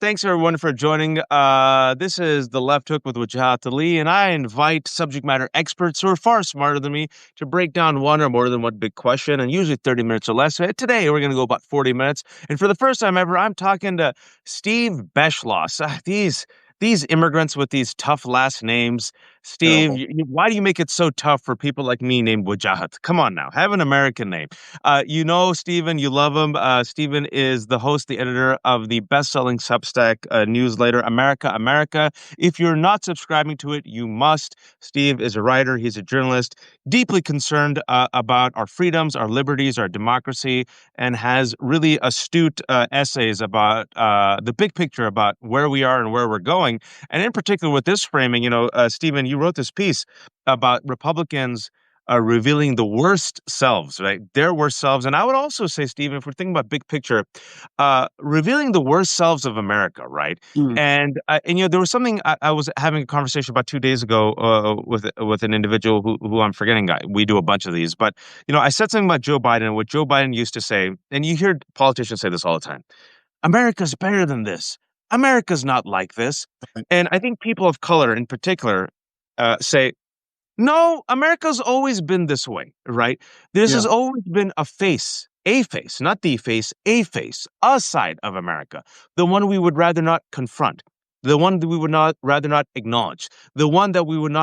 Thanks everyone for joining. This is The Left Hook with Wajahat Ali, and I invite subject matter experts who are far smarter than me to break down one or more than one big question, and usually 30 minutes or less. Today, we're going to go about 40 minutes. And for the first time ever, I'm talking to Steve Beschloss. These immigrants with these tough last names. Steve, Terrible. why do you make it so tough for people like me named Wajahat? Come on now, have an American name. Steven, you love him. Steven is the host, the editor of the best-selling Substack newsletter, America, America. If you're not subscribing to it, you must. Steve is a writer. He's a journalist, deeply concerned about our freedoms, our liberties, our democracy, and has really astute essays about the big picture about where we are and where we're going. And in particular, with this framing, Stephen, you wrote this piece about Republicans revealing the worst selves, right? Their worst selves. And I would also say, Stephen, if we're thinking about big picture, revealing the worst selves of America, right? Mm, And there was something I was having a conversation about 2 days ago with an individual who I'm forgetting. We do a bunch of these, but I said something about Joe Biden and what Joe Biden used to say, and you hear politicians say this all the time: America's better than this. America's not like this. right. And I think people of color, in particular, say, no, America's always been this way, right? This Yeah, has always been a face, not the face, a side of America, the one we would rather not confront, the one that we would not rather not acknowledge, the one that we would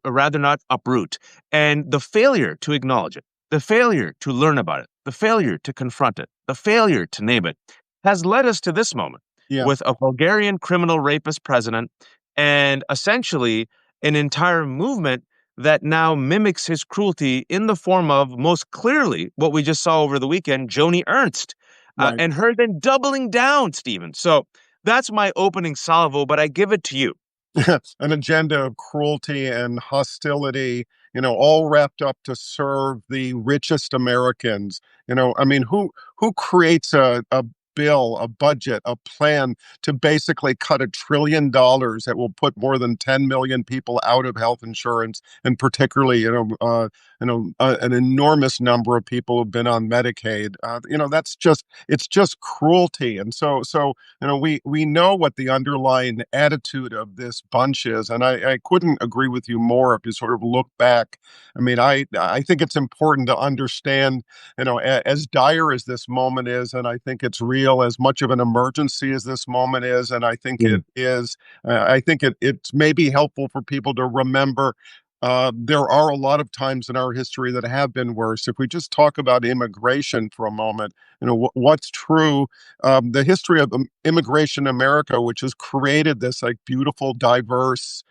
rather not uproot, and the failure to acknowledge it, the failure to learn about it, the failure to confront it, the failure to name it, has led us to this moment yeah, with a Bulgarian criminal rapist president and essentially an entire movement that now mimics his cruelty in the form of, most clearly, what we just saw over the weekend, Joni Ernst, right. and her then doubling down, Stephen. So that's my opening salvo, but I give it to you. An agenda of cruelty and hostility, all wrapped up to serve the richest Americans. I mean, who creates a bill, a budget, a plan to basically cut $1 trillion that will put more than 10 million people out of health insurance, and particularly, an enormous number of people who've been on Medicaid. It's just cruelty. And we know what the underlying attitude of this bunch is, and I couldn't agree with you more if you sort of look back. I mean, I think it's important to understand, as dire as this moment is, and I think it's real, as much of an emergency as this moment is, and I think Mm. it is. I think it's maybe helpful for people to remember. There are a lot of times in our history that have been worse. If we just talk about immigration for a moment, what's true, the history of immigration in America, which has created this like beautiful, diverse,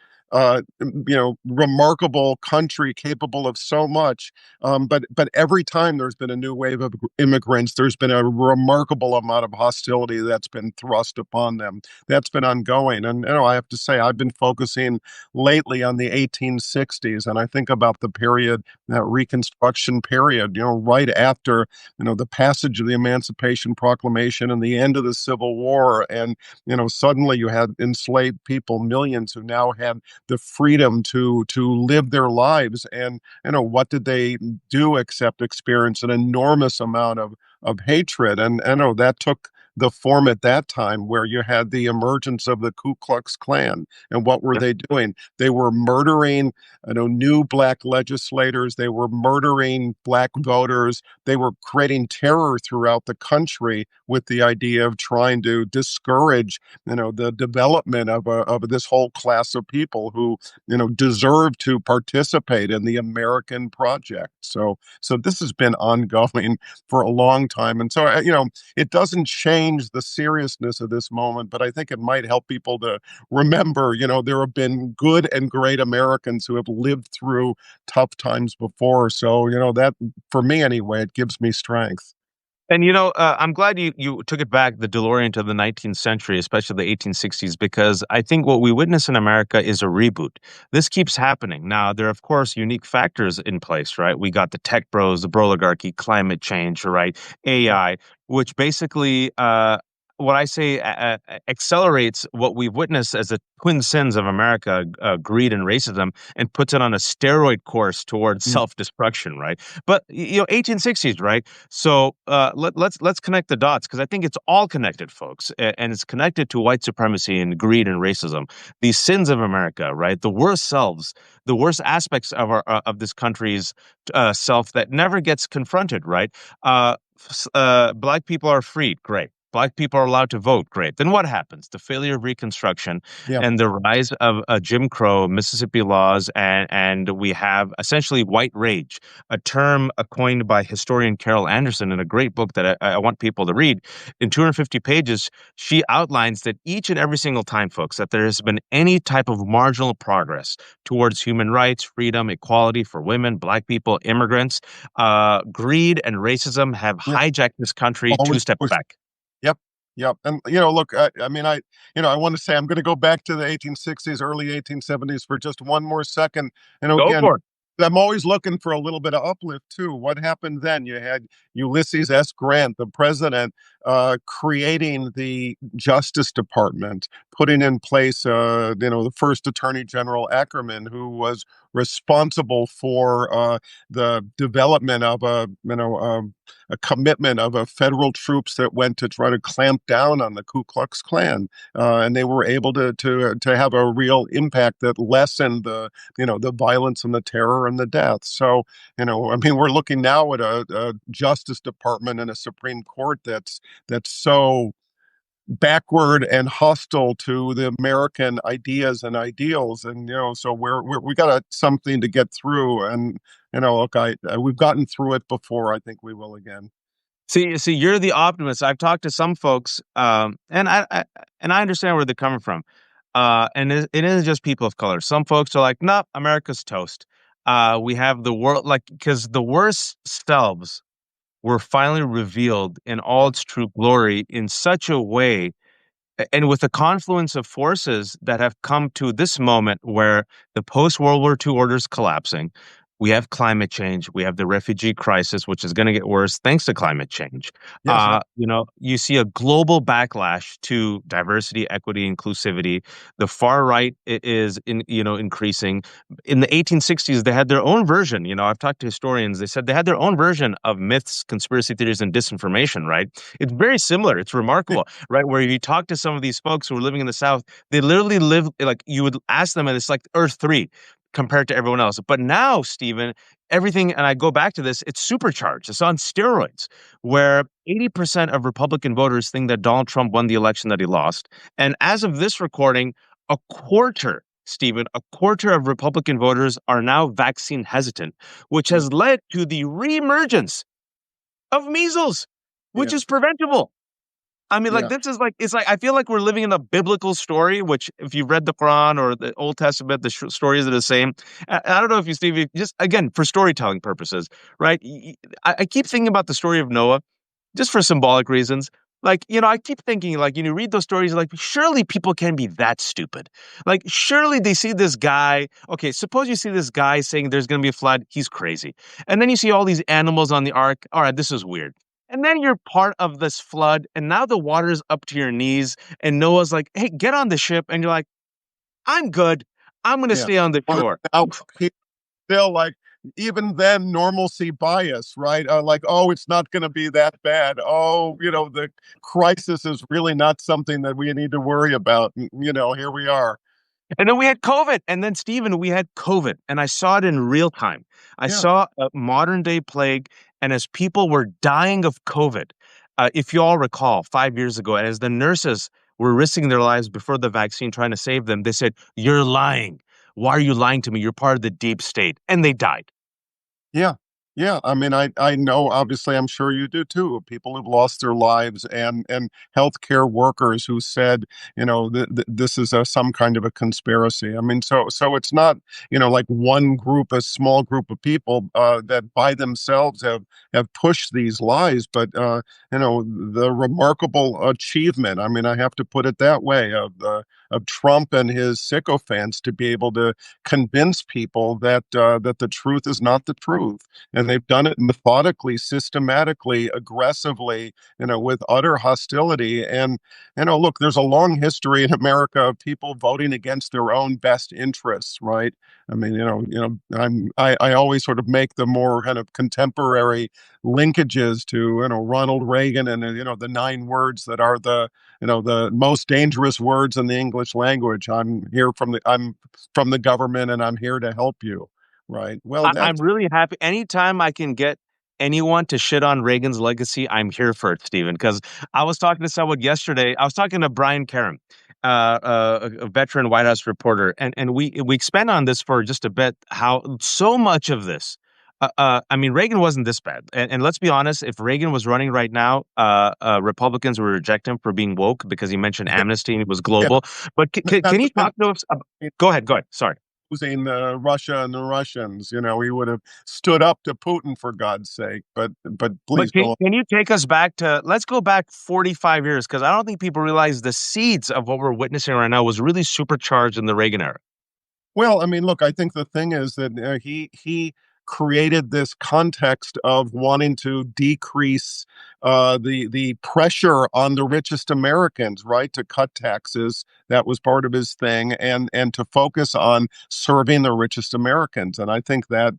remarkable country capable of so much. But every time there's been a new wave of immigrants, there's been a remarkable amount of hostility that's been thrust upon them. That's been ongoing. And I have to say, I've been focusing lately on the 1860s, and I think about the period, that Reconstruction period, right after the passage of the Emancipation Proclamation and the end of the Civil War. And, suddenly you had enslaved people, millions who now had the freedom to live their lives. And, what did they do except experience an enormous amount of hatred? And, that took the form at that time where you had the emergence of the Ku Klux Klan. And what were they doing? They were murdering, new black legislators. They were murdering black voters. They were creating terror throughout the country with the idea of trying to discourage, the development of this whole class of people who, deserve to participate in the American project. So this has been ongoing for a long time. And so, it doesn't change the seriousness of this moment, but I think it might help people to remember, there have been good and great Americans who have lived through tough times before. So, that, for me anyway, it gives me strength. And I'm glad you took it back, the DeLorean, to the 19th century, especially the 1860s, because I think what we witness in America is a reboot. This keeps happening. Now, there are, of course, unique factors in place, right? We got the tech bros, the oligarchy, climate change, right? AI, which basically what I say accelerates what we've witnessed as the twin sins of America, greed and racism, and puts it on a steroid course towards Mm. self-destruction, right? But 1860s, right? So let's connect the dots because I think it's all connected, folks, and it's connected to white supremacy and greed and racism. These sins of America, right? The worst selves, the worst aspects of our of this country's self that never gets confronted, right? Black people are freed. Great. Black people are allowed to vote. Great. Then what happens? The failure of Reconstruction Yeah. and the rise of Jim Crow, Mississippi laws, and we have essentially white rage, a term coined by historian Carol Anderson in a great book that I want people to read. In 250 pages, she outlines that each and every single time, folks, that there has been any type of marginal progress towards human rights, freedom, equality for women, Black people, immigrants, greed and racism have Yeah. hijacked this country two Always steps push. back. Yep. Yep. And look, I mean, I want to say I'm going to go back to the 1860s, early 1870s for just one more second. Go Again, for it. I'm always looking for a little bit of uplift too. What happened then? You had Ulysses S. Grant, the president, creating the Justice Department, putting in place, the first Attorney General Ackerman, who was responsible for the development of a commitment of federal troops that went to try to clamp down on the Ku Klux Klan, and they were able to have a real impact that lessened the violence and the terror and the death. So, I mean, we're looking now at a Justice Department and a Supreme Court that's so backward and hostile to the American ideas and ideals, and so we got something to get through, and look, we've gotten through it before. I think we will again. See, you're the optimist. I've talked to some folks, and I understand where they're coming from. And it isn't just people of color. Some folks are like, "Nope, America's toast." We have the world, like, because the worst selves were finally revealed in all Yeah. its true glory in such a way, and with the confluence of forces that have come to this moment where the post World War II order is collapsing, we have climate change, we have the refugee crisis, which is going to get worse thanks to climate change. Yes. You see a global backlash to diversity, equity, inclusivity. The far right is increasing. In the 1860s, they had their own version. I've talked to historians. They said they had their own version of myths, conspiracy theories, and disinformation. Right? It's very similar. It's remarkable, right? Where you talk to some of these folks who are living in the South, they literally live like you would ask them, and it's like Earth 3 compared to everyone else. But now, Stephen, everything, and I go back to this, it's supercharged. It's on steroids, where 80% of Republican voters think that Donald Trump won the election that he lost. And as of this recording, a quarter, Stephen, a quarter of Republican voters are now vaccine hesitant, which Yeah. has led to the reemergence of measles, which Yeah. is preventable. I mean, like, Yeah. this is like, it's like, I feel like we're living in a biblical story, which if you've read the Quran or the Old Testament, the stories are the same. I don't know if you, Steve, just again, for storytelling purposes, right? I keep thinking about the story of Noah just for symbolic reasons. Like, I keep thinking, like, read those stories, like, surely people can be that stupid. Like, surely they see this guy. Okay, suppose you see this guy saying there's going to be a flood. He's crazy. And then you see all these animals on the ark. All right, this is weird. And then you're part of this flood, and now the water's up to your knees, and Noah's like, hey, get on the ship. And you're like, I'm good. I'm going to Yeah. stay on the Well, shore. now he still like even then normalcy bias, right? Like, oh, it's not going to be that bad. Oh, the crisis is really not something that we need to worry about. Here we are. And then we had COVID. And then, Stephen, we had COVID. And I saw it in real time. I Yeah. saw a modern day plague. And as people were dying of COVID, if you all recall, 5 years ago, and as the nurses were risking their lives before the vaccine trying to save them, they said, you're lying. Why are you lying to me? You're part of the deep state. And they died. Yeah. Yeah. I mean, I know, obviously, I'm sure you do too, people who've lost their lives, and healthcare workers who said, this is some kind of a conspiracy. I mean, so it's not, like one group, a small group of people that by themselves have pushed these lies, but, the remarkable achievement, I mean, I have to put it that way, of Trump and his sycophants to be able to convince people that the truth is not the truth, and and they've done it methodically, systematically, aggressively, with utter hostility. And look, there's a long history in America of people voting against their own best interests, right? I mean, I always sort of make the more kind of contemporary linkages to Ronald Reagan and the 9 words that are the most dangerous words in the English language. I'm from the government and I'm here to help you. Right. Well, I'm that's really happy. Anytime I can get anyone to shit on Reagan's legacy, I'm here for it, Stephen. Because I was talking to someone yesterday. I was talking to Brian Karem, a veteran White House reporter, and we expand on this for just a bit. How so much of this. I mean, Reagan wasn't this bad, and let's be honest. If Reagan was running right now, Republicans would reject him for being woke because he mentioned amnesty and it was yeah, global. But not can you to mention talk to us? Go ahead. Go ahead. Sorry. using Russia and the Russians. He would have stood up to Putin for God's sake. But please But go on. can you take us back to, let's go back 45 years, because I don't think people realize the seeds of what we're witnessing right now was really supercharged in the Reagan era. Well, I mean, look, I think the thing is that he created this context of wanting to decrease the pressure on the richest Americans, right? To cut taxes. That was part of his thing, and to focus on serving the richest Americans. And I think that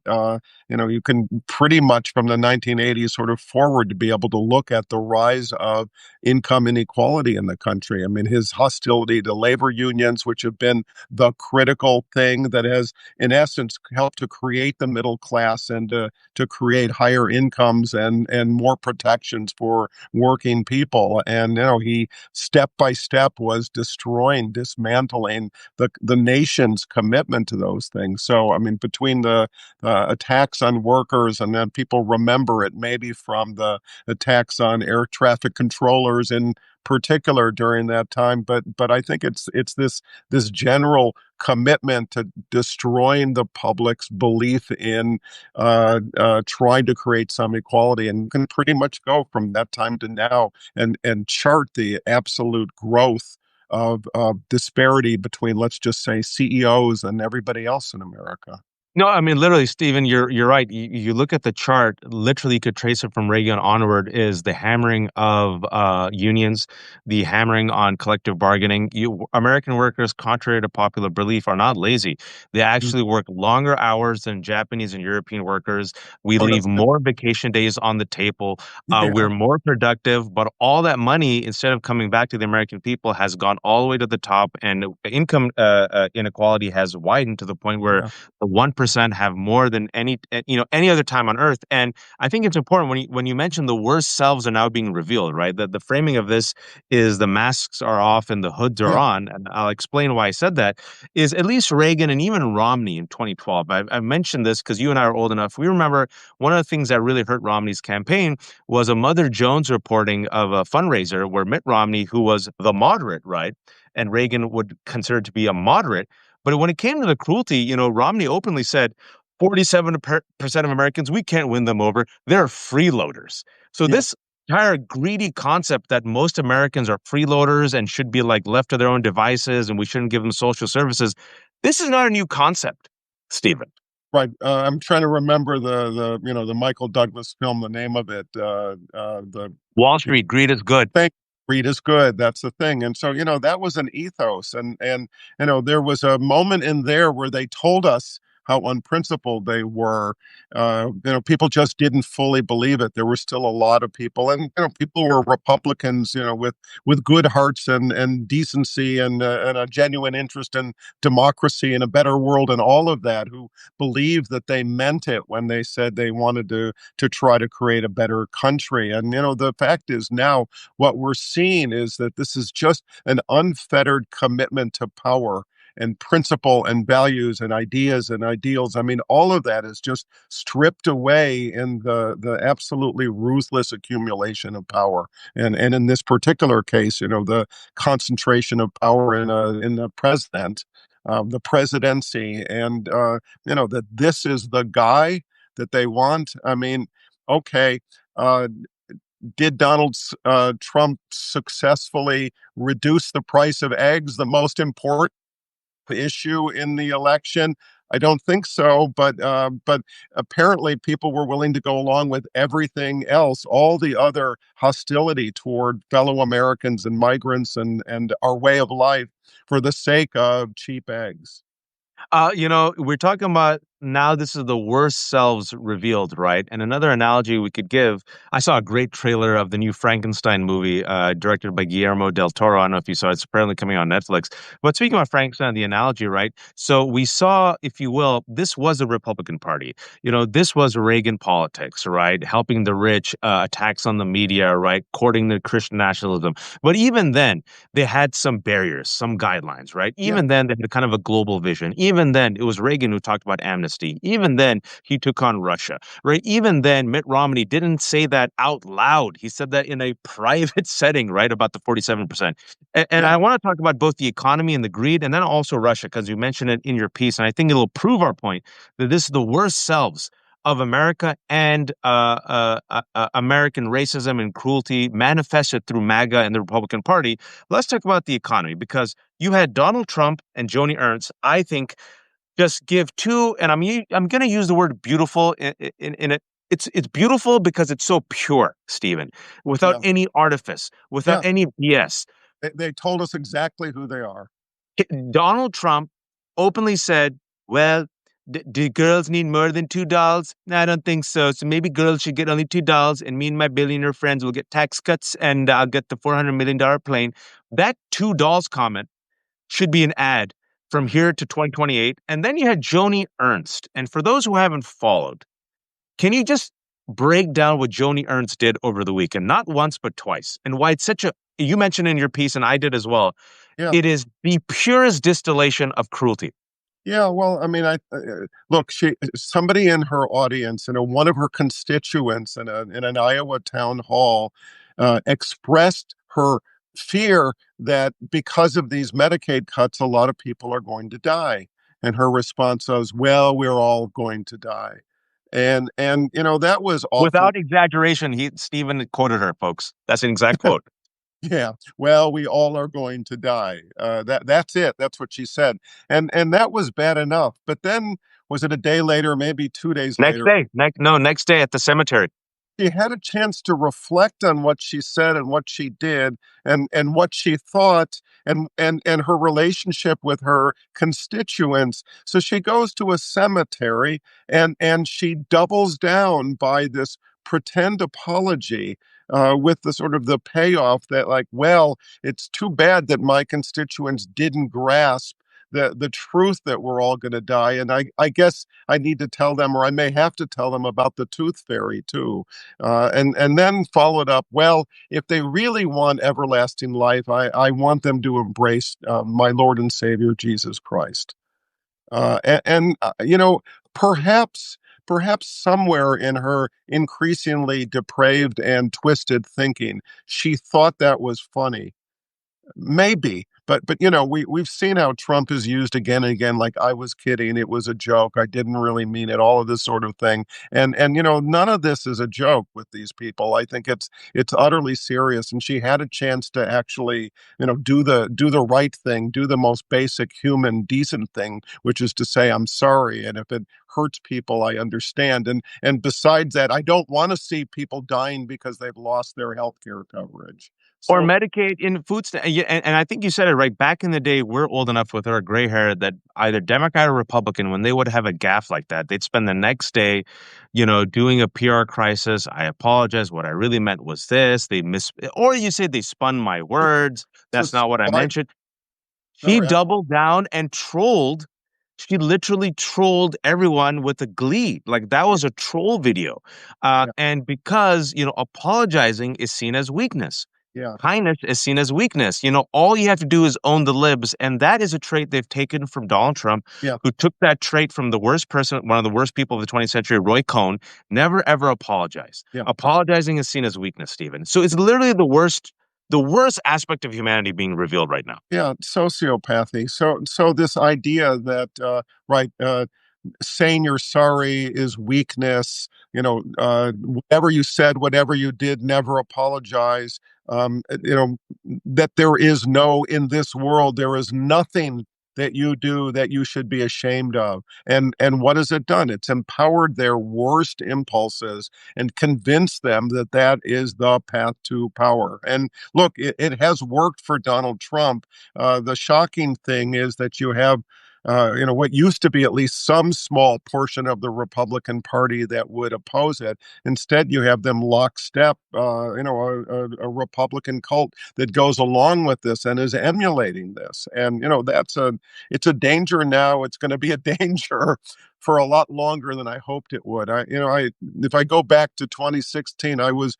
you can pretty much from the 1980s sort of forward to be able to look at the rise of income inequality in the country. I mean, his hostility to labor unions, which have been the critical thing that has, in essence, helped to create the middle class and to create higher incomes and more protections for working people. And he step by step was destroying, dismantling the nation's commitment to those things. So I mean, between the attacks on workers, and then people remember it maybe from the attacks on air traffic controllers in particular during that time. But I think it's this general commitment to destroying the public's belief in trying to create some equality, and can pretty much go from that time to now and chart the absolute growth of disparity between, let's just say, CEOs and everybody else in America. No, I mean literally, Stephen, you're right. You look at the chart, literally you could trace it from Reagan onward is the hammering of unions, the hammering on collective bargaining. American workers, contrary to popular belief, are not lazy. They Mm. actually work longer hours than Japanese and European workers. We Oh, leave more vacation days on the table. yeah, We're more productive, but all that money, instead of coming back to the American people, has gone all the way to the top, and income inequality has widened to the point where yeah, the 1% have more than any other time on earth. And I think it's important when you mention the worst selves are now being revealed, right? That the framing of this is the masks are off and the hoods are yeah, on, and I'll explain why I said that. Is at least Reagan and even Romney in 2012. I've mentioned this because you and I are old enough. We remember one of the things that really hurt Romney's campaign was a Mother Jones reporting of a fundraiser where Mitt Romney, who was the moderate, right, and Reagan would consider to be a moderate, but when it came to the cruelty, Romney openly said 47% of Americans, we can't win them over. They're freeloaders. So yeah. this entire greedy concept that most Americans are freeloaders and should be like left to their own devices and we shouldn't give them social services. This is not a new concept, Stephen. Right. I'm trying to remember the Michael Douglas film, the name of it. The Wall Street, greed is good. Thank Read is good. That's the thing. And so, that was an ethos. And there was a moment in there where they told us how unprincipled they were. People just didn't fully believe it. There were still a lot of people, and people were Republicans, with good hearts and decency and a genuine interest in democracy and a better world and all of that, who believed that they meant it when they said they wanted to try to create a better country. And the fact is now what we're seeing is that this is just an unfettered commitment to power and principle and values and ideas and ideals. I mean, all of that is just stripped away in the absolutely ruthless accumulation of power. And in this particular case, the concentration of power in the president, the presidency, and that this is the guy that they want. I mean, okay. Did Donald Trump successfully reduce the price of eggs? The most important issue in the election? I don't think so, but apparently people were willing to go along with everything else, all the other hostility toward fellow Americans and migrants and our way of life for the sake of cheap eggs. We're talking about now this is the worst selves revealed, right? And another analogy we could give, I saw a great trailer of the new Frankenstein movie, directed by Guillermo del Toro. I don't know if you saw it. It's apparently coming on Netflix. But speaking about Frankenstein, the analogy, right? So we saw, if you will, this was the Republican Party. This was Reagan politics, right? Helping the rich, attacks on the media, right? Courting the Christian nationalism. But even then, they had some barriers, some guidelines, right? Yeah, Even then, they had kind of a global vision. Even then, it was Reagan who talked about amnesty. Even then, he took on Russia, right? Even then, Mitt Romney didn't say that out loud. He said that in a private setting, right? About the 47%. And yeah, I want to talk about both the economy and the greed, and then also Russia, because you mentioned it in your piece. And I think it'll prove our point that this is the worst selves of America and American racism and cruelty manifested through MAGA and the Republican Party. Let's talk about the economy because you had Donald Trump and Joni Ernst, I think, just give two, and I'm going to use the word beautiful in it. It's beautiful because it's so pure, Stephen, without yeah, any artifice, without yeah. any BS. They told us exactly who they are. Donald Trump openly said, "Well, do girls need more than $2? No, I don't think so. So maybe girls should get only $2, and me and my billionaire friends will get tax cuts, and I'll get the $400 million plane." That $2 comment should be an ad from here to 2028. And then you had Joni Ernst. And for those who haven't followed, can you just break down what Joni Ernst did over the weekend? Not once, but twice. And why it's such a, you mentioned in your piece, and I did as well, Yeah. it is the purest distillation of cruelty. Yeah, well, I mean, look. Somebody in her audience, one of her constituents in an Iowa town hall, expressed her fear that because of these Medicaid cuts, a lot of people are going to die. And her response was, "Well, we're all going to die," and that was awful. Without exaggeration, Stephen quoted her, folks. That's an exact quote. Yeah, well, we all are going to die. That's it. That's what she said, and that was bad enough. But then, was it a day later, maybe 2 days Next later? day. Next day at the cemetery. She had a chance to reflect on what she said and what she did and what she thought and her relationship with her constituents. So she goes to a cemetery and she doubles down by this pretend apology, with the sort of the payoff that, like, well, it's too bad that my constituents didn't grasp the truth that we're all going to die. And I guess I need to tell them, or I may have to tell them about the tooth fairy too. And then followed up, well, if they really want everlasting life, I want them to embrace my Lord and Savior Jesus Christ. Perhaps somewhere in her increasingly depraved and twisted thinking, she thought that was funny. Maybe, but we've seen how Trump is used again and again. Like, I was kidding, it was a joke, I didn't really mean it. All of this sort of thing, and none of this is a joke with these people. I think it's utterly serious, and she had a chance to actually do the right thing, do the most basic human decent thing, which is to say, I'm sorry, and if it hurts people, I understand. And besides that, I don't want to see people dying because they've lost their health care coverage. Or So Medicaid in food and I think you said it right. Back in the day, we're old enough with our gray hair that either Democrat or Republican, when they would have a gaffe like that, they'd spend the next day, doing a PR crisis. I apologize. What I really meant was this. Or you say they spun my words. so That's not what I I mentioned. She sorry. doubled down and trolled. She literally trolled everyone with a glee. Like that Yeah, was a troll video. yeah, And because, apologizing is seen as weakness. yeah, Kindness is seen as weakness. All you have to do is own the libs. And that is a trait they've taken from Donald Trump, yeah, who took that trait from the worst person, one of the worst people of the 20th century, Roy Cohn, never ever apologize. yeah, Apologizing is seen as weakness, Stephen. So it's literally the worst aspect of humanity being revealed right now. yeah. Sociopathy. So this idea that right, saying you're sorry is weakness. Whatever you said, whatever you did, never apologize. That there is no, in this world, there is nothing that you do that you should be ashamed of. And what has it done? It's empowered their worst impulses and convinced them that that is the path to power. And look, it has worked for Donald Trump. The shocking thing is that you have what used to be at least some small portion of the Republican Party that would oppose it. Instead, you have them lockstep, a Republican cult that goes along with this and is emulating this. And, it's a danger now. It's going to be a danger for a lot longer than I hoped it would. If I go back to 2016, I was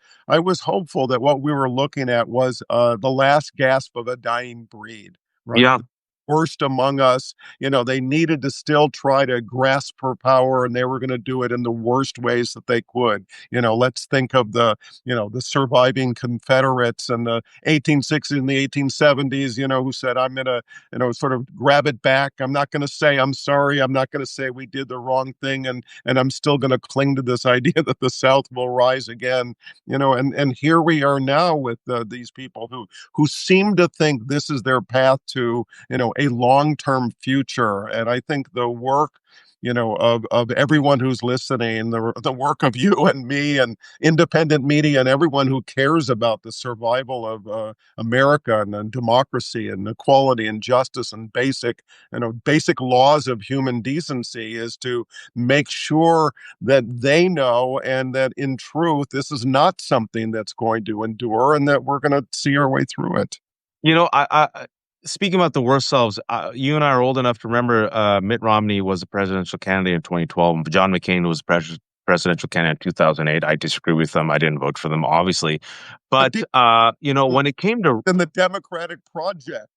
hopeful that what we were looking at was the last gasp of a dying breed, right? Yeah. Worst among us. They needed to still try to grasp for power, and they were going to do it in the worst ways that they could. Let's think of the surviving Confederates and the 1860s and the 1870s, who said, I'm going to, sort of grab it back. I'm not going to say I'm sorry. I'm not going to say we did the wrong thing. And I'm still going to cling to this idea that the South will rise again. And here we are now with these people who seem to think this is their path to a long-term future. And I think the work, of everyone who's listening, the work of you and me and independent media and everyone who cares about the survival of America and democracy and equality and justice and basic laws of human decency is to make sure that they know and that in truth, this is not something that's going to endure and that we're going to see our way through it. Speaking about the worst selves, you and I are old enough to remember Mitt Romney was the presidential candidate in 2012. John McCain was presidential candidate in 2008. I disagree with them. I didn't vote for them, obviously. But But, when it came to in the Democratic project.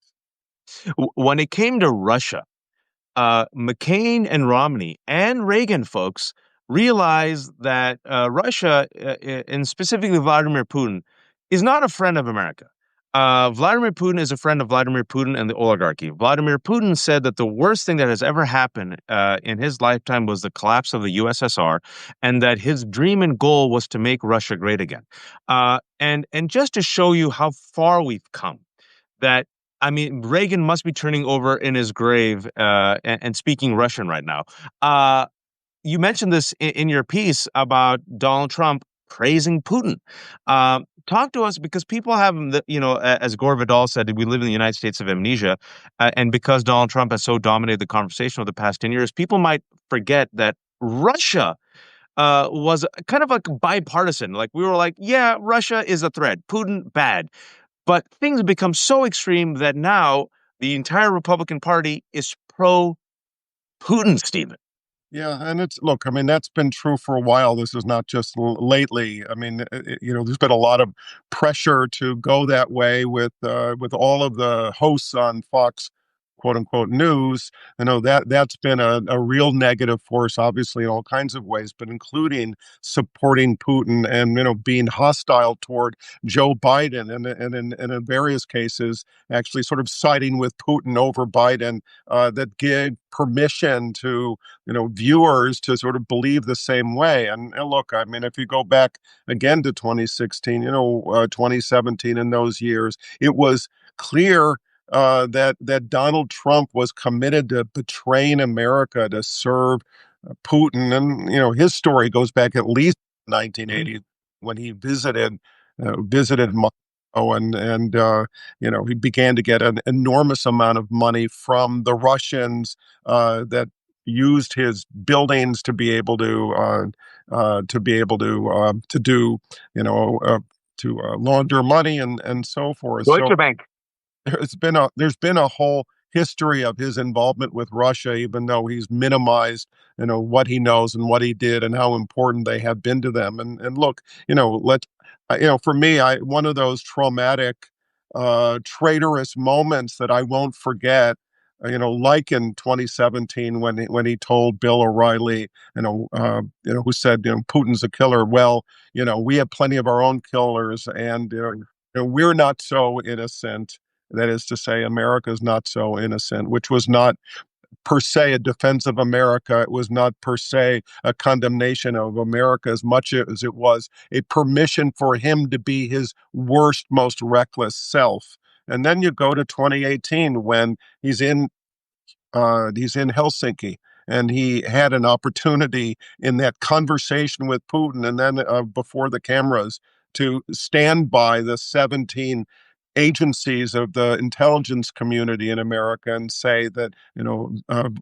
Russia, McCain and Romney and Reagan folks realized that Russia, and specifically Vladimir Putin, is not a friend of America. Vladimir Putin is a friend of Vladimir Putin and the oligarchy. Vladimir Putin said that the worst thing that has ever happened in his lifetime was the collapse of the USSR, and that his dream and goal was to make Russia great again. And just to show you how far we've come, that I mean, Reagan must be turning over in his grave and speaking Russian right now. You mentioned this in your piece about Donald Trump praising Putin. Talk to us because people have, as Gore Vidal said, we live in the United States of amnesia. And because Donald Trump has so dominated the conversation over the past 10 years, people might forget that Russia was kind of like bipartisan. Like we were like, yeah, Russia is a threat. Putin, bad. But things have become so extreme that now the entire Republican Party is pro Putin, Stephen. Yeah, and look, I mean, that's been true for a while. This is not just lately. I mean, there's been a lot of pressure to go that way with all of the hosts on Fox, quote unquote, news. That's been a real negative force, obviously, in all kinds of ways, but including supporting Putin and being hostile toward Joe Biden, and in various cases, actually sort of siding with Putin over Biden, that gave permission to viewers to sort of believe the same way. And look, I mean, if you go back again to 2016, 2017, in those years, it was clear that Donald Trump was committed to betraying America to serve Putin. And his story goes back at least 1980 when he visited Moscow, and he began to get an enormous amount of money from the Russians that used his buildings to be able to do to launder money and so forth. So Deutsche Bank. there's been a whole history of his involvement with Russia, even though he's minimized, what he knows and what he did and how important they have been to them. And look, for me, one of those traumatic, traitorous moments that I won't forget. Like in 2017 when he told Bill O'Reilly, who said, Putin's a killer. Well, we have plenty of our own killers, and we're not so innocent. That is to say, America is not so innocent, which was not per se a defense of America. It was not per se a condemnation of America as much as it was a permission for him to be his worst, most reckless self. And then you go to 2018 when he's in He's in Helsinki, and he had an opportunity in that conversation with Putin, and then before the cameras, to stand by the 17 agencies of the intelligence community in America and say that,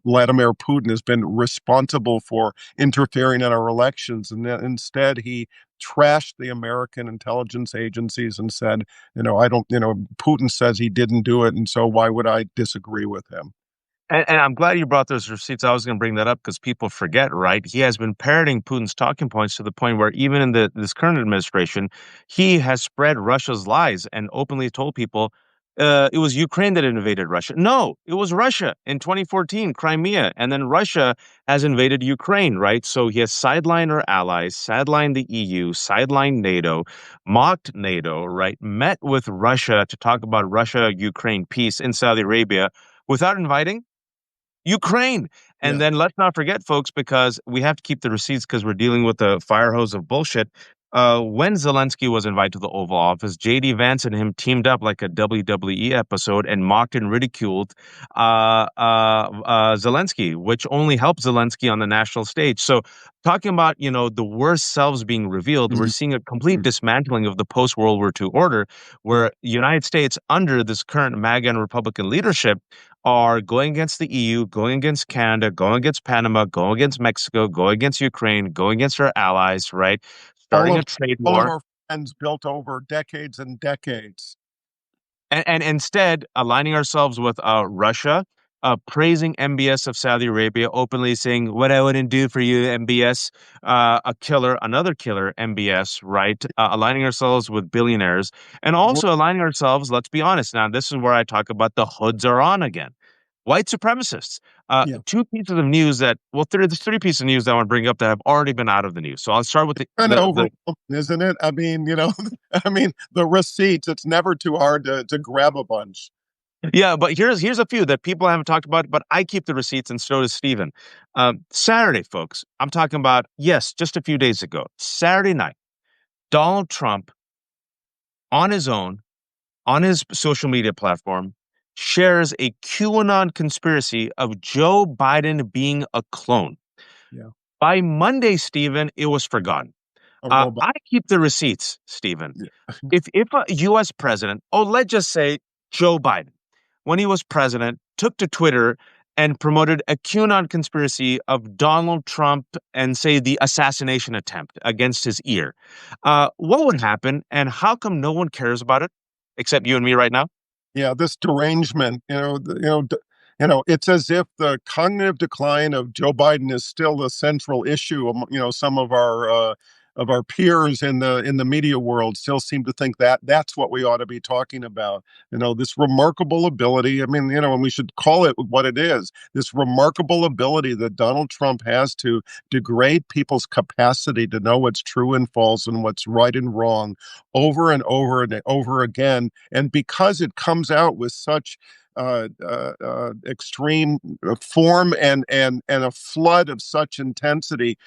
Vladimir Putin has been responsible for interfering in our elections. And then instead, he trashed the American intelligence agencies and said, I don't, Putin says he didn't do it. And so why would I disagree with him? And I'm glad you brought those receipts. I was going to bring that up because people forget, right? He has been parroting Putin's talking points to the point where even in this current administration, he has spread Russia's lies and openly told people it was Ukraine that invaded Russia. No, it was Russia in 2014, Crimea, and then Russia has invaded Ukraine, right? So he has sidelined our allies, sidelined the EU, sidelined NATO, mocked NATO, right? Met with Russia to talk about Russia-Ukraine peace in Saudi Arabia without inviting Ukraine. And Yeah. then let's not forget, folks, because we have to keep the receipts because we're dealing with a fire hose of bullshit. When Zelensky was invited to the Oval Office, JD Vance and him teamed up like a WWE episode and mocked and ridiculed Zelensky, which only helped Zelensky on the national stage. So, talking about the worst selves being revealed, we're Mhm. seeing a complete dismantling of the post World War II order, Yeah. where the United States, under this current MAGA and Republican leadership, are going against the EU, going against Canada, going against Panama, going against Mexico, going against Ukraine, going against our allies, right? All Starting of a trade all of war. our friends built over decades and decades. And instead aligning ourselves with Russia, praising MBS of Saudi Arabia, openly saying, "What I wouldn't do for you, MBS, a killer, another killer, MBS," right? Aligning ourselves with billionaires and We're, also aligning ourselves, let's be honest. Now, this is where I talk about the hoods are on again. White supremacists. yeah, Two pieces of news there's three pieces of news that I want to bring up that have already been out of the news. So I'll start with kind of overwhelming, isn't it? I mean, I mean, the receipts, it's never too hard to grab a bunch. Yeah, but here's a few that people haven't talked about, but I keep the receipts and so does Steven. Saturday, folks, I'm talking about, yes, just a few days ago, Saturday night, Donald Trump on his own, on his social media platform, shares a QAnon conspiracy of Joe Biden being a clone. Yeah, By Monday, Steven, it was forgotten. a robot. I keep the receipts, Steven. Yeah, If a U.S. president, oh, let's just say Joe Biden, when he was president, took to Twitter and promoted a QAnon conspiracy of Donald Trump and say the assassination attempt against his ear, what would happen, and how come no one cares about it except you and me right now? yeah, this derangement, it's as if the cognitive decline of Joe Biden is still the central issue. Some of our peers in the media world still seem to think that that's what we ought to be talking about. This remarkable ability. I mean, and we should call it what it is. This remarkable ability that Donald Trump has to degrade people's capacity to know what's true and false and what's right and wrong over and over again. And because it comes out with such extreme form and a flood of such intensity,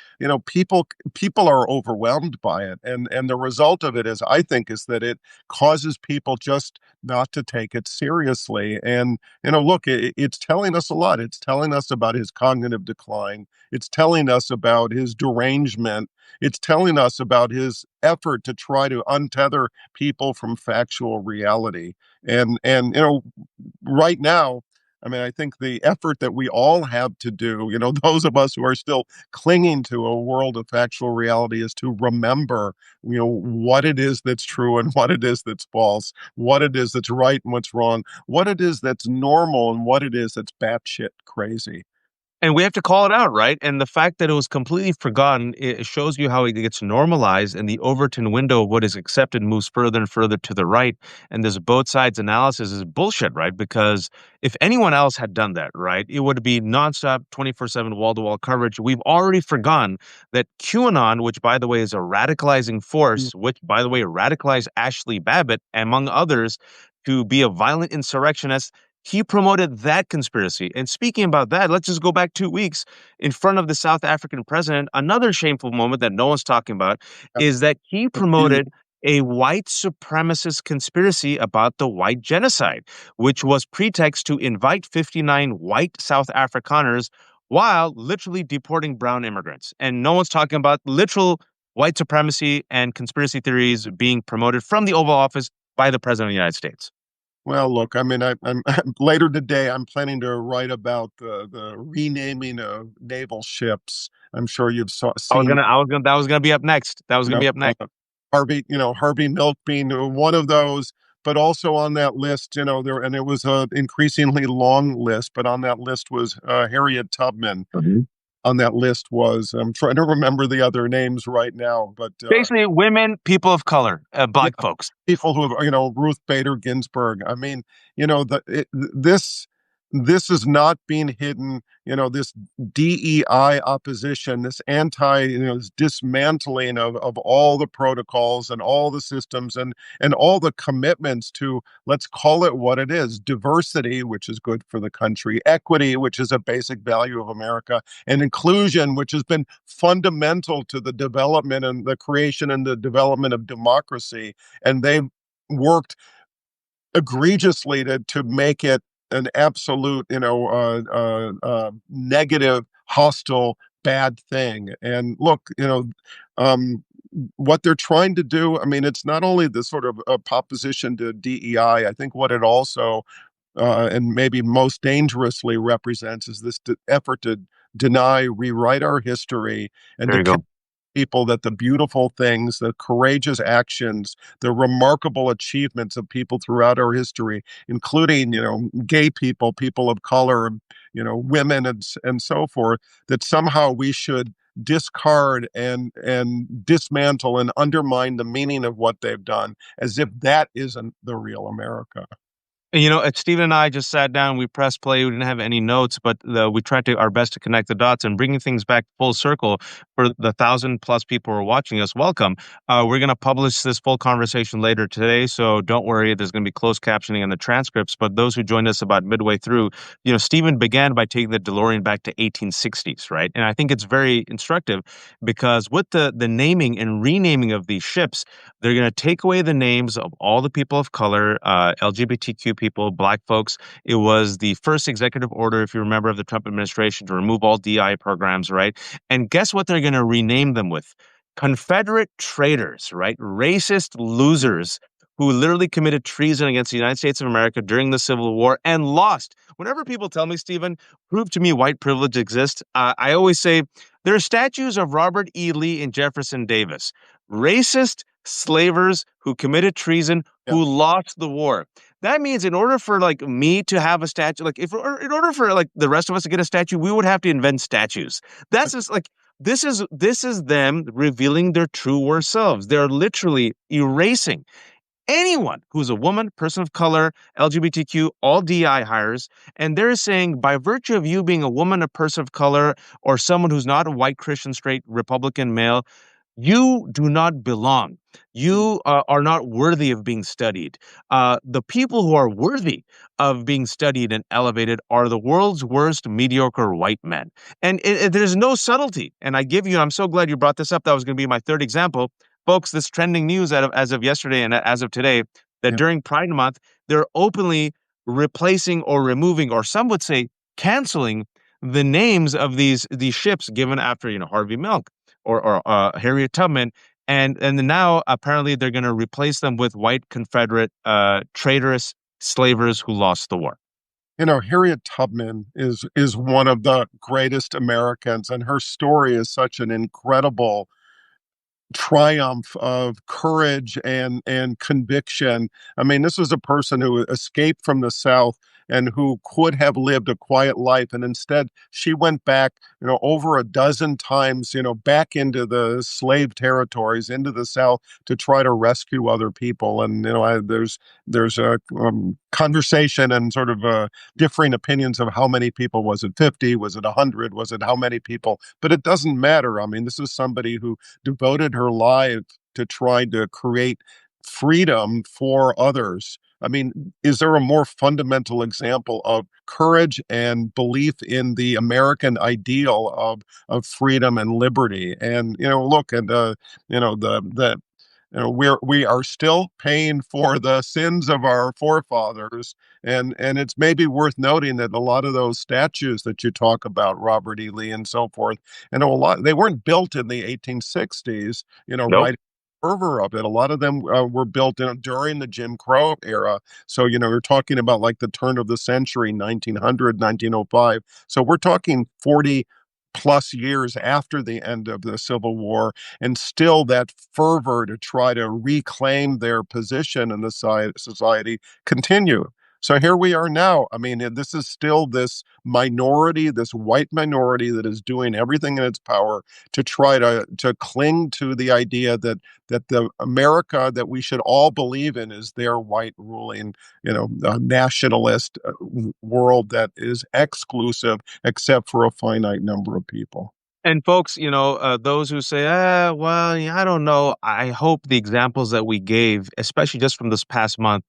people are overwhelmed by it, and the result of it is, I think, is that it causes people just not to take it seriously. And look, it's telling us a lot. It's telling us about his cognitive decline. It's telling us about his derangement. It's telling us about his effort to try to untether people from factual reality. And right now, I mean, I think the effort that we all have to do, those of us who are still clinging to a world of factual reality, is to remember, what it is that's true and what it is that's false, what it is that's right and what's wrong, what it is that's normal and what it is that's batshit crazy. And we have to call it out, right? And the fact that it was completely forgotten, it shows you how it gets normalized, and the Overton window of what is accepted moves further and further to the right. And this both sides analysis is bullshit, right? Because if anyone else had done that, right, it would be nonstop, 24/7, wall to wall coverage. We've already forgotten that QAnon, which, by the way, is a radicalizing Mm. force, which, by the way, radicalized Ashley Babbitt, among others, to be a violent insurrectionist. He promoted that conspiracy. And speaking about that, let's just go back 2 weeks in front of the South African president. Another shameful moment that no one's talking about Yeah, is that he the feud. promoted a white supremacist conspiracy about the white genocide, which was pretext to invite 59 white South Afrikaners while literally deporting brown immigrants. And no one's talking about literal white supremacy and conspiracy theories being promoted from the Oval Office by the President of the United States. Well, look, I mean, I'm later today. I'm planning to write about the renaming of naval ships. I'm sure you've seen, That was gonna be up next. That was you gonna know, be up next. Harvey Milk being one of those, but also on that list, there, and it was a increasingly long list, but on that list was Harriet Tubman. Mhm. On that list was, I'm trying to remember the other names right now, but Basically, women, people of color, yeah, black folks. people who have, Ruth Bader Ginsburg. I mean, this is not being hidden. This DEI opposition, this this dismantling of all the protocols and all the systems and all the commitments to, let's call it what it is: diversity, which is good for the country; equity, which is a basic value of America; and inclusion, which has been fundamental to the development and the creation and the development of democracy. And they've worked egregiously to make it an absolute, negative, hostile, bad thing. And look, um, what they're trying to do, I mean, it's not only the sort of opposition to DEI. I think what it also, and maybe most dangerously represents, is this effort to deny, rewrite our history, and There to you go. people that the beautiful things, the courageous actions, the remarkable achievements of people throughout our history, including, gay people, people of color, women, and so forth, that somehow we should discard and dismantle and undermine the meaning of what they've done, as if that isn't the real America. Steven and I just sat down, we pressed play, we didn't have any notes, but we tried to our best to connect the dots and bringing things back full circle for the 1,000+ people who are watching us. Welcome. We're going to publish this full conversation later today, so don't worry. There's going to be closed captioning in the transcripts. But those who joined us about midway through, Steven began by taking the DeLorean back to 1860s, right? And I think it's very instructive because with the naming and renaming of these ships, they're going to take away the names of all the people of color, LGBTQ people, black folks. It was the first executive order, if you remember, of the Trump administration to remove all DI programs, right? And guess what they're going to rename them with? Confederate traitors, right? Racist losers who literally committed treason against the United States of America during the Civil War and lost. Whenever people tell me, Stephen, prove to me white privilege exists, I always say there are statues of Robert E. Lee and Jefferson Davis, racist slavers who committed treason, Yeah. who lost the war. That means in order for like me to have a statue, like if or in order for like the rest of us to get a statue, we would have to invent statues. That's just like this is them revealing their true worst selves. They're literally erasing anyone who's a woman, person of color, LGBTQ, all DI hires, and they're saying by virtue of you being a woman, a person of color, or someone who's not a white Christian straight Republican male, you do not belong. You are not worthy of being studied. The people who are worthy of being studied and elevated are the world's worst mediocre white men. And there's no subtlety. And I'm so glad you brought this up. That was going to be my third example. Folks, this trending news as of yesterday and as of today, that Yeah. during Pride Month, they're openly replacing or removing, or some would say canceling the names of these ships given after, Harvey Milk or Harriet Tubman, and then now apparently they're going to replace them with white Confederate traitorous slavers who lost the war. Harriet Tubman is one of the greatest Americans, and her story is such an incredible triumph of courage and conviction. I mean, this was a person who escaped from the South and who could have lived a quiet life, and instead she went back, over a dozen times, back into the slave territories, into the South, to try to rescue other people. And there's a conversation and sort of differing opinions of how many people. Was it 50? Was it 100? Was it how many people? But it doesn't matter. I mean, this is somebody who devoted her life to trying to create freedom for others. I mean, is there a more fundamental example of courage and belief in the American ideal of freedom and liberty? And look, and the We are still paying for the sins of our forefathers, and it's maybe worth noting that a lot of those statues that you talk about, Robert E. Lee and so forth, and a lot they weren't built in the 1860s, Nope. right. Fervor of it. A lot of them were built during the Jim Crow era. So, you're talking about like the turn of the century, 1900, 1905. So we're talking 40 plus years after the end of the Civil War, and still that fervor to try to reclaim their position in the society continue. So here we are now. I mean, this is still this minority, this white minority that is doing everything in its power to try to cling to the idea that the America that we should all believe in is their white ruling, nationalist world that is exclusive except for a finite number of people. And folks, those who say, well, yeah, I don't know. I hope the examples that we gave, especially just from this past month,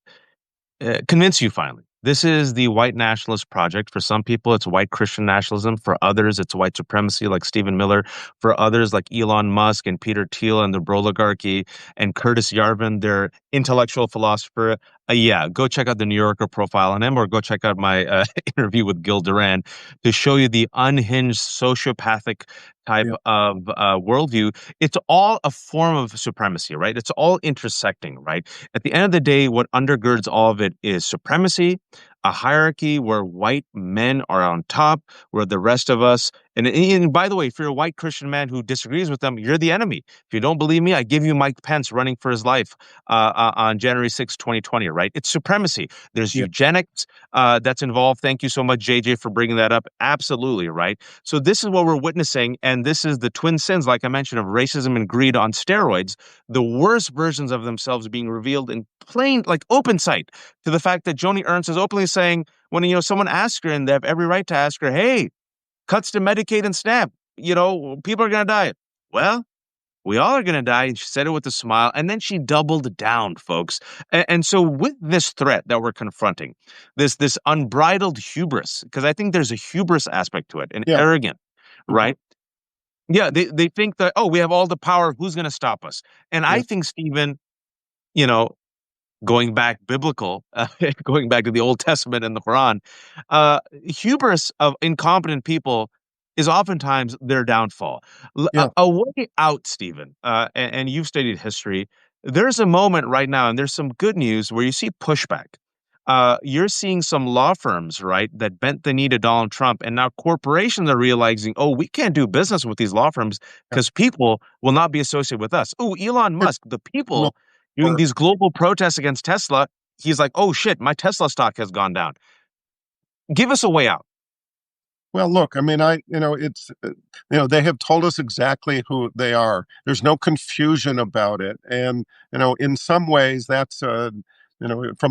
convince you finally. This is the white nationalist project. For some people, it's white Christian nationalism. For others, it's white supremacy, like Stephen Miller. For others, like Elon Musk and Peter Thiel and the Broligarchy and Curtis Yarvin, their intellectual philosopher. Yeah, go check out the New Yorker profile on him, or go check out my interview with Gil Duran to show you the unhinged sociopathic type Yeah, of worldview. It's all a form of supremacy, right? It's all intersecting, right? At the end of the day, what undergirds all of it is supremacy, a hierarchy where white men are on top, where the rest of us, and by the way, if you're a white Christian man who disagrees with them, you're the enemy. If you don't believe me, I give you Mike Pence running for his life on January 6, 2020, right? It's supremacy. There's yeah, eugenics that's involved. Thank you so much, JJ, for bringing that up. Absolutely, right? So this is what we're witnessing, and this is the twin sins, like I mentioned, of racism and greed on steroids, the worst versions of themselves being revealed in plain, like open sight, to the fact that Joni Ernst is openly saying, when someone asks her, and they have every right to ask her, hey, cuts to Medicaid and SNAP, people are gonna die. Well, we all are going to die. And she said it with a smile. And then she doubled down, folks. And so with this threat that we're confronting, this unbridled hubris, because I think there's a hubris aspect to it, and yeah. arrogant, Mhm. right? Yeah, they think that, oh, we have all the power. Who's going to stop us? And I Yeah, think, Stephen, you know, going back biblical, going back to the Old Testament and the Quran, hubris of incompetent people is oftentimes their downfall. yeah, A way out, Stephen, and you've studied history. There's a moment right now, and there's some good news where you see pushback. You're seeing some law firms, right, that bent the knee to Donald Trump, and now corporations are realizing, oh, we can't do business with these law firms yeah. because people will not be associated with us. Oh, Elon It Musk, the will people doing work. these global protests against Tesla, he's like, oh shit, my Tesla stock has gone down. Give us a way out. Well, look, I mean, they have told us exactly who they are. There's no confusion about it. And, in some ways, from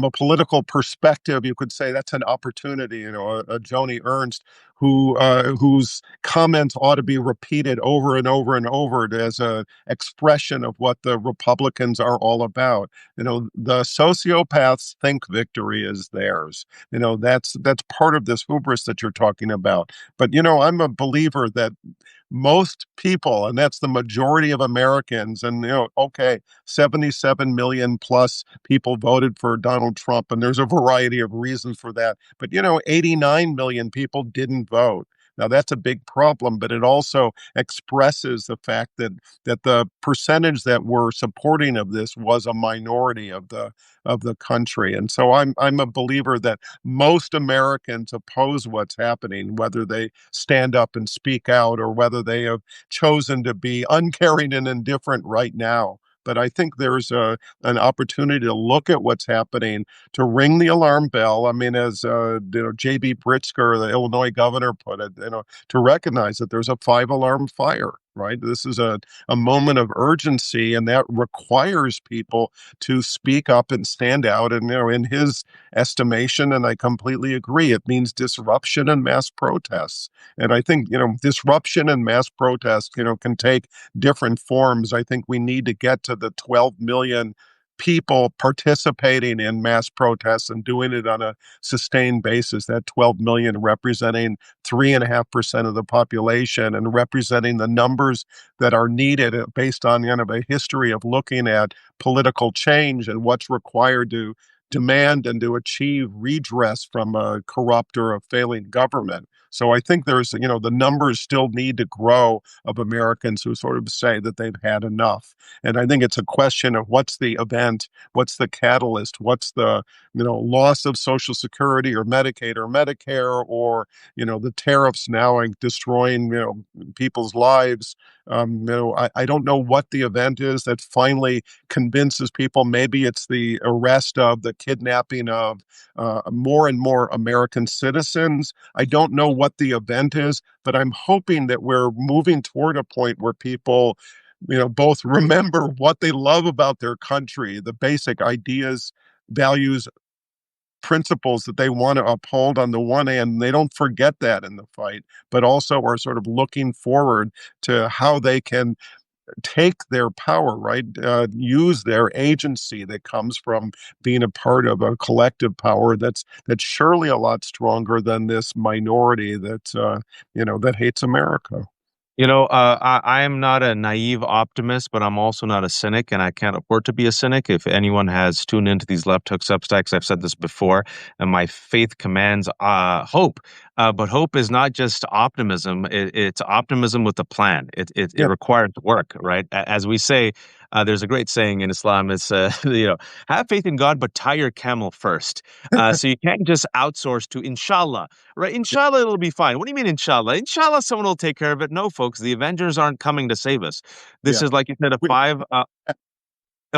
a political perspective, you could say that's an opportunity, a Joni Ernst whose comments ought to be repeated over and over and over as a expression of what the Republicans are all about. The sociopaths think victory is theirs. That's part of this hubris that you're talking about. But I'm a believer that most people, and that's the majority of Americans, and okay, 77 million plus people voted for Donald Trump, and there's a variety of reasons for that. But 89 million people didn't vote. Now that's a big problem, but it also expresses the fact that the percentage that were supporting of this was a minority of the country. And so I'm a believer that most Americans oppose what's happening, whether they stand up and speak out or whether they have chosen to be uncaring and indifferent right now. But I think there's an opportunity to look at what's happening, to ring the alarm bell. I mean, as J.B. Pritzker, the Illinois governor, put it, to recognize that there's a five-alarm fire. Right. This is a moment of urgency, and that requires people to speak up and stand out. And, in his estimation, and I completely agree, it means disruption and mass protests. And I think, disruption and mass protests, can take different forms. I think we need to get to the 12 million people participating in mass protests and doing it on a sustained basis, that 12 million representing 3.5% of the population and representing the numbers that are needed based on kind of a history of looking at political change and what's required to demand and to achieve redress from a corrupt or a failing government. So I think the numbers still need to grow of Americans who sort of say that they've had enough. And I think it's a question of what's the event, what's the catalyst, what's the, loss of Social Security or Medicaid or Medicare, or, the tariffs now are destroying, people's lives. I don't know what the event is that finally convinces people. Maybe it's the arrest of the kidnapping of more and more American citizens. I don't know what the event is, but I'm hoping that we're moving toward a point where people, both remember what they love about their country, the basic ideas, values, principles that they want to uphold on the one hand, they don't forget that in the fight, but also are sort of looking forward to how they can take their power, right? Use their agency that comes from being a part of a collective power that's surely a lot stronger than this minority that hates America. I am not a naive optimist, but I'm also not a cynic, and I can't afford to be a cynic. If anyone has tuned into these left hook substacks, I've said this before, and my faith commands hope. But hope is not just optimism; it's optimism with a plan. It Yeah, requires work, right? As we say, there's a great saying in Islam. It's have faith in God, but tie your camel first. So you can't just outsource to inshallah. Right. Inshallah, it'll be fine. What do you mean, inshallah? Inshallah, someone will take care of it. No, folks, the Avengers aren't coming to save us. This yeah. is, like you said, We, a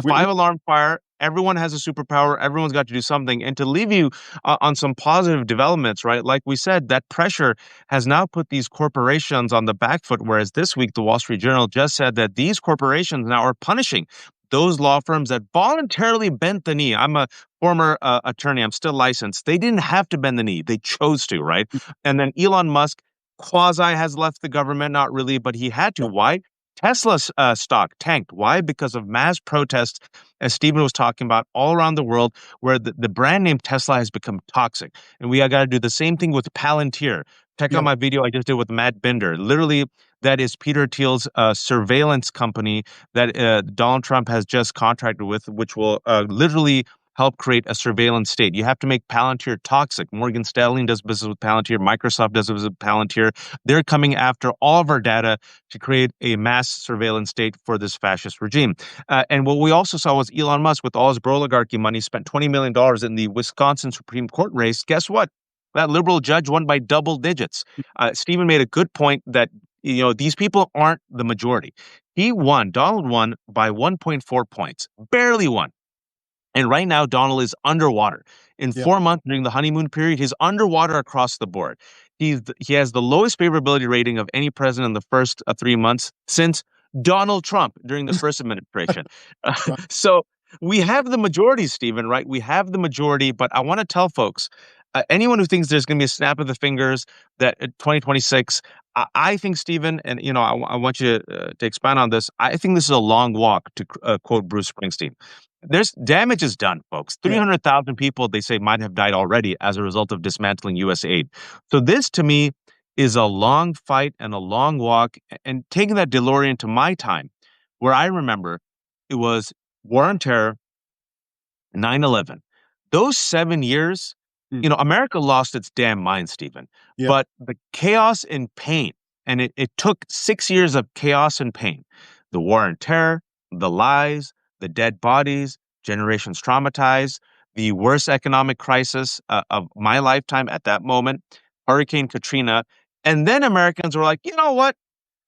we five alarm fire. Everyone has a superpower. Everyone's got to do something. And to leave you on some positive developments, right? Like we said, that pressure has now put these corporations on the back foot. Whereas this week, the Wall Street Journal just said that these corporations now are punishing those law firms that voluntarily bent the knee. I'm a former attorney. I'm still licensed. They didn't have to bend the knee. They chose to, right? And then Elon Musk quasi has left the government, not really, but he had to. yeah, Why? Tesla's stock tanked. Why? Because of mass protests, as Stephen was talking about, all around the world, where the brand name Tesla has become toxic. And we got to do the same thing with Palantir. Check out yeah, my video I just did with Matt Binder. Literally, that is Peter Thiel's surveillance company that Donald Trump has just contracted with, which will literally help create a surveillance state. You have to make Palantir toxic. Morgan Stanley does business with Palantir. Microsoft does business with Palantir. They're coming after all of our data to create a mass surveillance state for this fascist regime. And what we also saw was Elon Musk, with all his oligarchy money, spent $20 million in the Wisconsin Supreme Court race. Guess what? That liberal judge won by double digits. Stephen made a good point that these people aren't the majority. He won. Donald won by 1.4 points, barely won. And right now, Donald is underwater. In yeah, 4 months during the honeymoon period, he's underwater across the board. He has the lowest favorability rating of any president in the first 3 months since Donald Trump during the first administration. right. So we have the majority, Stephen, right? We have the majority, but I want to tell folks, anyone who thinks there's going to be a snap of the fingers that 2026, I think, Stephen, and I want you to expand on this. I think this is a long walk, to quote Bruce Springsteen. There's damage is done, folks. Yeah, 300,000 people, they say, might have died already as a result of dismantling U.S. aid. So this, to me, is a long fight and a long walk. And taking that DeLorean to my time, where I remember it was war on terror, 9/11. Those 7 years, mm, America lost its damn mind, Stephen. yeah, But the chaos and pain, and it took 6 years of chaos and pain, the war on terror, the lies, the dead bodies, generations traumatized, the worst economic crisis of my lifetime at that moment, Hurricane Katrina. And then Americans were like, you know what?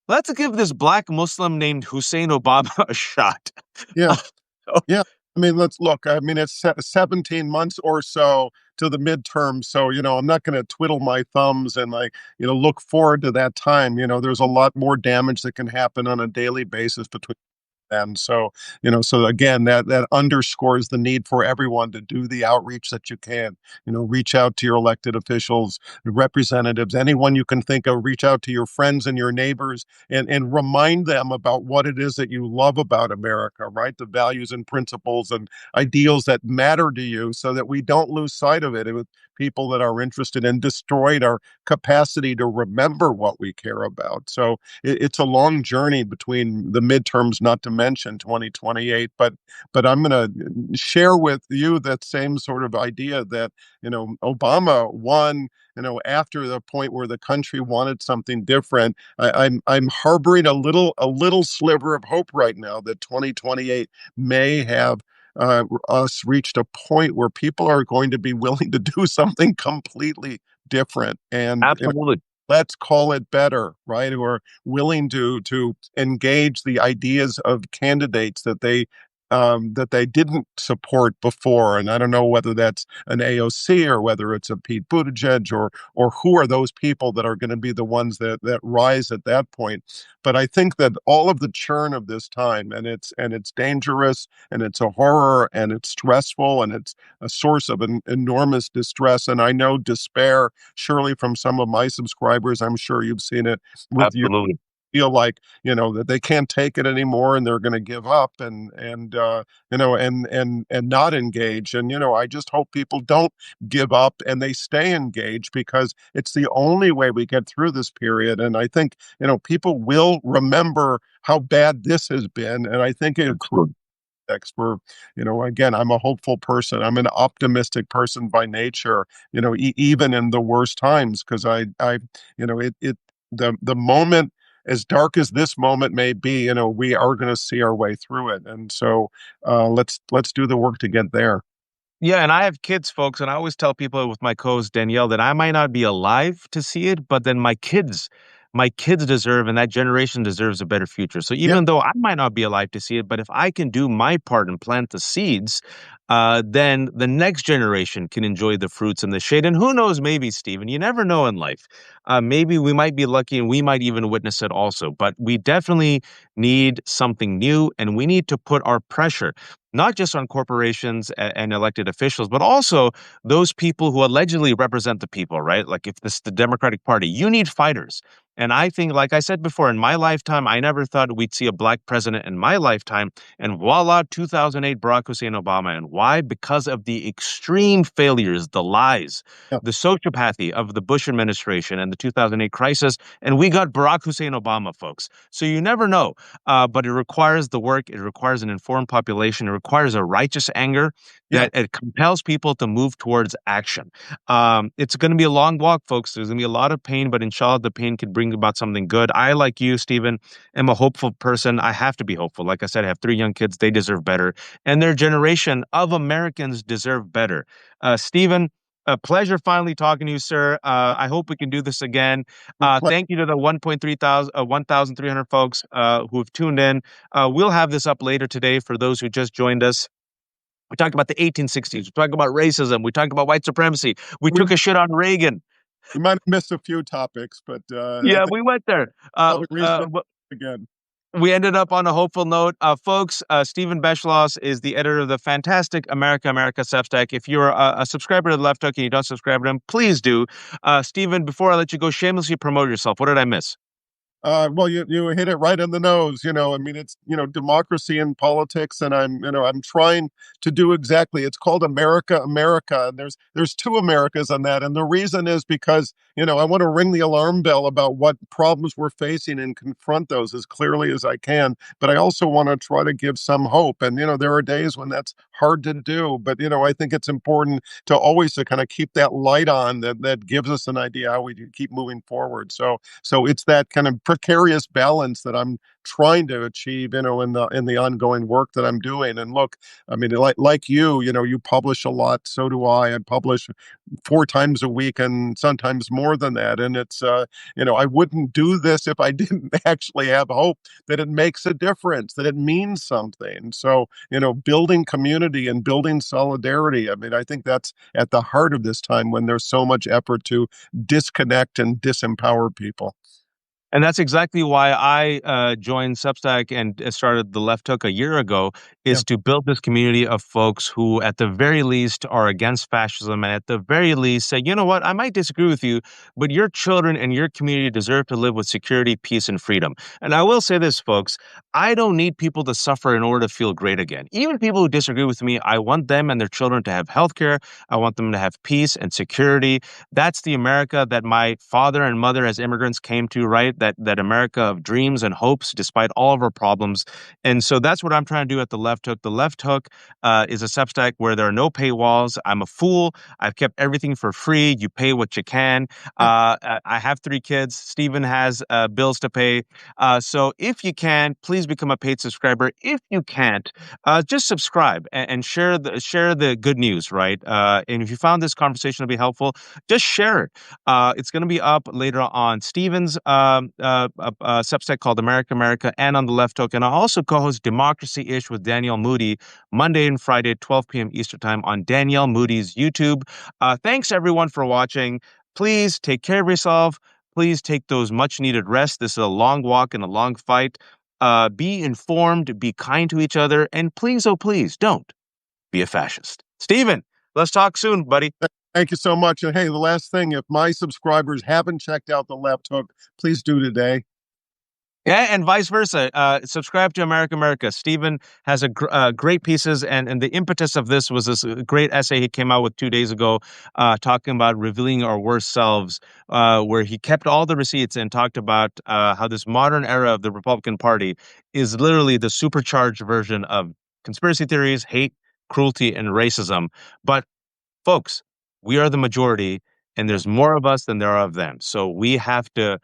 Let's give this black Muslim named Hussein Obama a shot. yeah, So yeah. I mean, let's look. I mean, it's 17 months or so to the midterm. So, I'm not going to twiddle my thumbs and look forward to that time. There's a lot more damage that can happen on a daily basis between And so, so again, that underscores the need for everyone to do the outreach that you can. Reach out to your elected officials, representatives, anyone you can think of. Reach out to your friends and your neighbors, and remind them about what it is that you love about America, right? The values and principles and ideals that matter to you, so that we don't lose sight of it with people that are interested in destroying our capacity to remember what we care about. So it's a long journey between the midterms, not to mention 2028. But I'm going to share with you that same sort of idea that Obama won. After the point where the country wanted something different. I'm harboring a little sliver of hope right now that 2028 may have us reached a point where people are going to be willing to do something completely different, and Absolutely. let's call it better, right? Who are willing to engage the ideas of candidates that they didn't support before. And I don't know whether that's an AOC or whether it's a Pete Buttigieg, or who are those people that are going to be the ones that rise at that point. But I think that all of the churn of this time, and it's dangerous, and it's a horror, and it's stressful, and it's a source of an enormous distress, and I know despair, surely, from some of my subscribers. I'm sure you've seen it with you. Absolutely. Feel like that they can't take it anymore, and they're going to give up, and not engage. And I just hope people don't give up and they stay engaged, because it's the only way we get through this period. And I think people will remember how bad this has been, and I think it Absolutely. context where, again, I'm a hopeful person. I'm an optimistic person by nature, even in the worst times, because the moment, as dark as this moment may be, we are going to see our way through it. And so, let's do the work to get there. Yeah, and I have kids, folks, and I always tell people with my co-host Danielle that I might not be alive to see it, but then my kids deserve, and that generation deserves a better future. So Yeah, even though I might not be alive to see it, but if I can do my part and plant the seeds, then the next generation can enjoy the fruits and the shade. And who knows, maybe, Stephen, you never know in life. Maybe we might be lucky and we might even witness it also. But we definitely need something new, and we need to put our pressure not just on corporations and elected officials, but also those people who allegedly represent the people, right? Like if this is the Democratic Party, you need fighters. And I think, like I said before, in my lifetime, I never thought we'd see a black president in my lifetime. And voila, 2008, Barack Hussein Obama. And why? Because of the extreme failures, the lies, yeah, the sociopathy of the Bush administration and the 2008 crisis. And we got Barack Hussein Obama, folks. So you never know. But it requires the work. It requires an informed population. It requires a righteous anger yeah, that it compels people to move towards action. It's going to be a long walk, folks. There's going to be a lot of pain, but inshallah, the pain can bring about something good. I, like you, Stephen, am a hopeful person. I have to be hopeful. Like I said, I have three young kids. They deserve better. And their generation of Americans deserve better. Stephen, a pleasure finally talking to you, sir. I hope we can do this again. Thank you to the 1,300 folks who have tuned in. We'll have this up later today for those who just joined us. We talked about the 1860s. We talked about racism. We talked about white supremacy. We we took a shit on Reagan. we might have missed a few topics, but I Yeah, think we went there. probably reason again. We ended up on a hopeful note. Folks, Steven Beschloss is the editor of the fantastic America Substack. If you're a subscriber to the Left Hook and you don't subscribe to him, please do. Steven, before I let you go, shamelessly promote yourself. What did I miss? Well, you hit it right in the nose. I mean, it's democracy and politics, and I'm trying to do exactly. It's called America, America, and there's two Americas on that, and the reason is because I want to ring the alarm bell about what problems we're facing and confront those as clearly as I can. But I also want to try to give some hope, and there are days when that's hard to do. But I think it's important to kind of keep that light on that gives us an idea how we keep moving forward. So it's that kind of precarious balance that I'm trying to achieve, in the ongoing work that I'm doing. And look, I mean, like you publish a lot. So do I. I publish 4 times a week and sometimes more than that. And I wouldn't do this if I didn't actually have hope that it makes a difference, that it means something. So, building community and building solidarity. I mean, I think that's at the heart of this time when there's so much effort to disconnect and disempower people. And that's exactly why I joined Substack and started the Left Hook a year ago, Yeah. is to build this community of folks who, at the very least, are against fascism, and at the very least say, you know what, I might disagree with you, but your children and your community deserve to live with security, peace, and freedom. And I will say this, folks, I don't need people to suffer in order to feel great again. Even people who disagree with me, I want them and their children to have health care. I want them to have peace and security. That's the America that my father and mother as immigrants came to, right? That America of dreams and hopes despite all of our problems. And so that's what I'm trying to do at the Left Hook. The Left Hook is a Substack where there are no paywalls. I'm a fool. I've kept everything for free. You pay what you can. Yeah. I have 3 kids. Stephen has bills to pay. So if you can, please become a paid subscriber. If you can't, just subscribe and share the good news, right? And if you found this conversation to be helpful, just share it. It's going to be up later on Steven's Substack called America America and on the Left Hook. And I also co-host Democracy Ish with Danielle Moody Monday and Friday, 12 p.m. Eastern Time on Danielle Moody's YouTube. Thanks everyone for watching. Please take care of yourself. Please take those much needed rests. This is a long walk and a long fight. Be informed, be kind to each other, and please, oh please, don't be a fascist. Steven, let's talk soon, buddy. Thank you so much. And hey, the last thing, if my subscribers haven't checked out the Left Hook, please do today. Yeah, and vice versa. Subscribe to America America. Stephen has great pieces, and the impetus of this was this great essay he came out with 2 days ago, talking about revealing our worst selves, where he kept all the receipts and talked about how this modern era of the Republican Party is literally the supercharged version of conspiracy theories, hate, cruelty, and racism. But folks, we are the majority, and there's more of us than there are of them. So we have to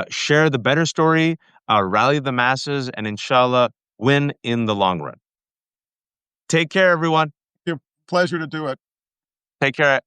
share the better story, rally the masses, and inshallah, win in the long run. Take care, everyone. Pleasure to do it. Take care.